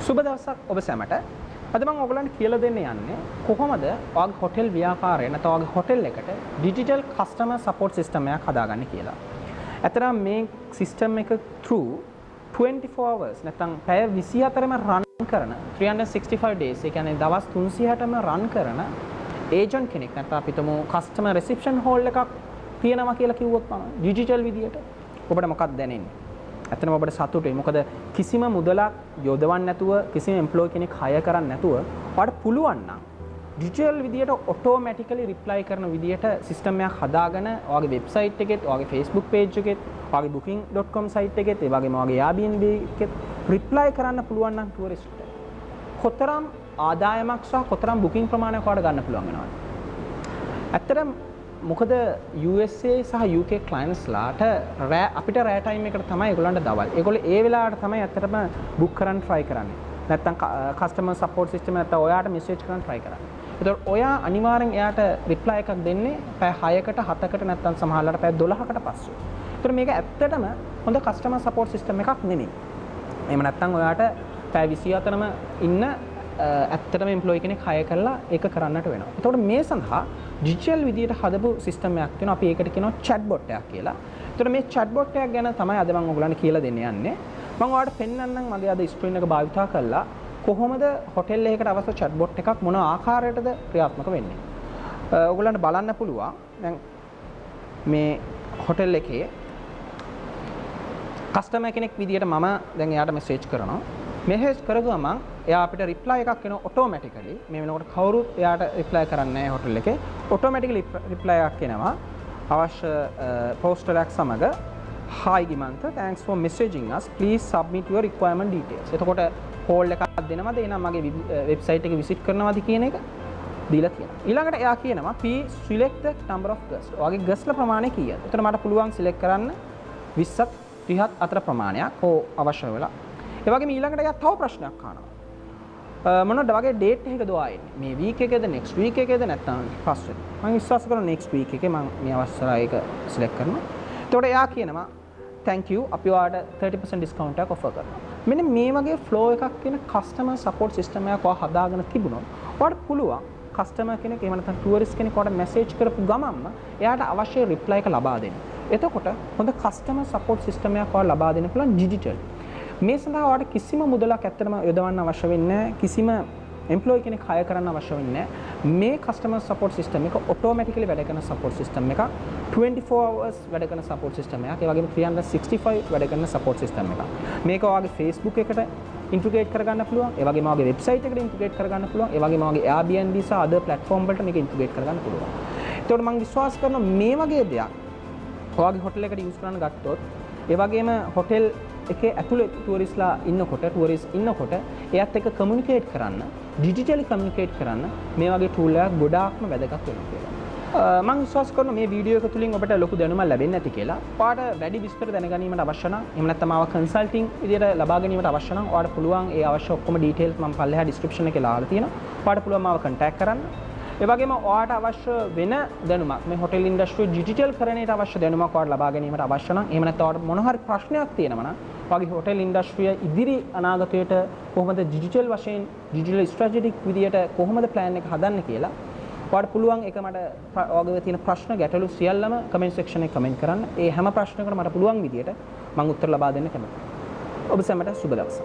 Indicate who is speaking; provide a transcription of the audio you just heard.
Speaker 1: සුබ දවසක් ඔබ සැමට. අද මම ඔයගලන්ට කියලා දෙන්න යන්නේ කොහොමද ඔයගේ හොටෙල් ව්‍යාපාරය නැත්නම් ඔයගේ හොටෙල් එකට ඩිජිටල් කස්ටමර් සපෝට් සිස්ටම් එකක් හදාගන්න කියලා. ඇත්තටම මේ සිස්ටම් එක through 24 hours නැත්නම් පැය 24ම රන් කරන 365 days ඒ කියන්නේ දවස් 360ම රන් කරන ඒජන්ට් කෙනෙක් නැත්නම් අපි හිතමු කස්ටමර් රිසෙප්ෂන් හෝල් එකක් තියෙනවා කියලා කිව්වොත් මම ඩිජිටල් විදියට ඔබට මොකක්ද දැනෙන්නේ? ඇත්තටම ඔබට සතුටුයි. මොකද කිසිම මුදලක් යොදවන්න නැතුව කිසිම එම්ප්ලොයි කෙනෙක් හයර් කරන්න නැතුව ඔයාලට පුළුවන් නම් ඩිජිටල් විදියට ඔටෝමැටිකලි රිප්ලයි කරන විදියට සිස්ටම් එකක් හදාගෙන ඔයාගේ වෙබ්සයිට් එකෙත්, ඔයාගේ Facebook page එකෙත්, ඔයාගේ booking.com site එකෙත්, ඒ වගේම ඔයාගේ Airbnb එකෙත් රිප්ලයි කරන්න පුළුවන් නම් ටුවරිස්ට්ට කොතරම් ආදායමක් සහ කොතරම් බුකින් ප්‍රමාණයක් ඔයාලට ගන්න පුළුවන් වෙනවද? ඇත්තටම මොකද USA සහ UK clients ලාට අපිට රෑ ටයිම් එකට තමයි ඒගොල්ලන්ට දවල්. ඒගොල්ලෝ ඒ වෙලාවට තමයි ඇත්තටම බුක් කරන්න try කරන්නේ. නැත්තම් කස්ටමර් සපෝට් සිස්ටම් නැත්තම් ඔයාට මෙසේජ් කරන්න try කරන්නේ. ඒතකොට ඔයා අනිවාර්යෙන් එයාට රිප්ලයි එකක් දෙන්නේ පැය 6කට 7කට නැත්තම් සමහරවිට පැය 12කට පස්සේ. ඒතකොට මේක ඇත්තටම හොඳ කස්ටමර් සපෝට් සිස්ටම් එකක් නෙමෙයි. එහෙම නැත්තම් ඔයාට පැය 24ම ඉන්න ඇත්තටම එම්ප්ලොයි කෙනෙක් හයර් කරලා ඒක කරන්නට වෙනවා. එතකොට මේ සඳහා ඩිජිටල් විදියට හදපු සිස්ටම් එකක් තියෙනවා. අපි ඒකට කියනවා chat bot එකක් කියලා. එතකොට මේ chat bot එකක් ගැන තමයි අද මම ඔයගලන්ට කියලා දෙන්න යන්නේ. මම ඔයාලට පෙන්නන්නම් මගේ අද ස්ක්‍රීන් එක භාවිතා කරලා කොහොමද හොටෙල් එකකට අවශ්‍ය chat bot එකක් මොන ආකාරයකටද ක්‍රියාත්මක වෙන්නේ. ඔයගලන්ට බලන්න පුළුවන් දැන් මේ හොටෙල් එකේ කස්ටමර් කෙනෙක් විදියට මම දැන් එයාට මෙසේජ් කරනවා. මෙසේජ් කරගම එයා අපිට රිප්ලයි එකක් එනවා ඔටෝමැටිකලි. මේ වෙනකොට කවුරුත් එයාට රිප්ලයි කරන්නේ නැහැ හොටෙල් එකේ. ඔටෝමැටිකලි රිප්ලයි එකක් එනවා. අවශ්‍ය පෝස්ටර් එකක් සමග hi ගිමන්ත thanks for messaging us please submit your requirement details. එතකොට කෝල් එකක් දෙනවද එහෙනම් මගේ වෙබ්සයිට් එක විසිට් කරනවද කියන එක දීලා තියෙනවා. ඊළඟට එයා කියනවා please select the number of guests. ඔයාගේ guestලා ප්‍රමාණය කීයද? එතකොට මට පුළුවන් select කරන්න 20ක් 30ක් අතර ප්‍රමාණයක් ඕ අවශ්‍ය වෙලා. ඒ වගේම ඊළඟට එයා තව ප්‍රශ්නයක් අහනවා. මොනවද වගේ ඩේට් එකකද ආන්නේ? මේ වීක් එකේද නෙක්ස්ට් වීක් එකේද නැත්නම් පස්සේ? මම විශ්වාස කරනවා නෙක්ස්ට් වීක් එකේ මම මේ අවස්ථාව එක සිලෙක්ට් කරනවා. එතකොට එයා කියනවා thank you අපි ඔයාලට 30% discount එකක් offer කරනවා. මෙන්න මේ වගේ flow එකක් කියන customer support system එකක් ඔයා හදාගෙන තිබුණොත් ඔයාලට පුළුවන් customer කෙනෙක් එහෙම නැත්නම් tourist කෙනෙක් ඔයාලට message කරපු ගමන්ම එයාට අවශ්‍ය reply එක ලබා දෙන්න. එතකොට හොඳ customer support system එකක් ඔයාලට ලබා දෙන්න පුළුවන් digital. මේ සඳහා ඔයාලට කිසිම මුදලක් ඇත්තටම යොදවන්න අවශ්‍ය වෙන්නේ නැහැ. කිසිම එම්ප්ලොයි කෙනෙක් හයර් කරන්න අවශ්‍ය වෙන්නේ නැහැ. මේ කස්ටමර් සපෝට් සිස්ටම් එක ඔටෝමැටිකලි වැඩ කරන සපෝට් සිස්ටම් එකක්. 24 hours වැඩ කරන සපෝට් සිස්ටම් එකක්. ඒ වගේම 365 වැඩ කරන සපෝට් සිස්ටම් එකක්. මේක ඔයාගේ Facebook එකට ඉන්ටිග්‍රේට් කරගන්න පුළුවන්. ඒ වගේම ඔයාගේ වෙබ්සයිට් එකට ඉන්ටිග්‍රේට් කරගන්න පුළුවන්. ඒ වගේම ඔයාගේ Airbnb සහ other platform වලට මේක ඉන්ටිග්‍රේට් කරගන්න පුළුවන්. ඒතකොට මම විශ්වාස කරනවා මේ වගේ දෙයක් ඔයාගේ හොටෙල් එකට යූස් කරන්න ගත්තොත් ඒ වගේම හොටෙල් එකේ ඇතුළේ ටුවරිස්ට්ලා ඉන්නකොට එයාත් එක්ක කමියුනිකේට් කරන්න ඩිජිටලි කමියුනිකේට් කරන්න මේ වගේ ටූල් එකක් ගොඩාක්ම වැදගත් වෙනවා කියලා. මම විශ්වාස කරනවා මේ වීඩියෝ එක තුලින් ඔබට ලොකු දැනුමක් ලැබෙන්නේ නැති කියලා. ඔයාලට වැඩි විස්තර දැනගැනීමට අවශ්‍ය නම් එහෙම නැත්නම් ආව කන්සල්ටිං විදියට ලබා ගැනීමට අවශ්‍ය නම් ඔයාලට පුළුවන් ඒ අවශ්‍ය ඔක්කොම ඩීටේල්ස් මම පල්ලෙහා ඩිස්ක්‍රිප්ෂන් එකේ ලාලා තියෙනවා. ඔයාලට පුළුවන් මාව contact කරන්න. ඒ වගේම ඔයාලට අවශ්‍ය වෙන දැනුමක් මේ හොටෙල් ඉන්ඩස්ට්‍රිය ඩිජිටල් කරණයට අවශ්‍ය දැනුමක් ඔයාලට ලබා ගැනීමට අවශ්‍ය නම් එහෙම නැත්නම් ඔයාලට මොන හරි ප්‍රශ්නයක් තියෙනවා නම් ඔයාගේ හොටෙල් ඉන්ඩස්ට්‍රිය ඉදිරි අනාගතයට කොහොමද ඩිජිටල් වශයෙන් ඩිජිටල් ස්ට්‍රැටජික් විදියට කොහොමද ප්ලෑන් එක හදන්නේ කියලා ඔයාලට පුළුවන් ඒක මට ඔයාගේ තියෙන ප්‍රශ්න ගැටලු සියල්ලම කමෙන්ට් සෙක්ෂන් එකේ කමෙන්ට් කරන්න. ඒ හැම ප්‍රශ්නයකටම මට පුළුවන් විදියට මම උත්තර ලබා දෙන්න කැමතියි. ඔබ සැමට සුබ දවසක්.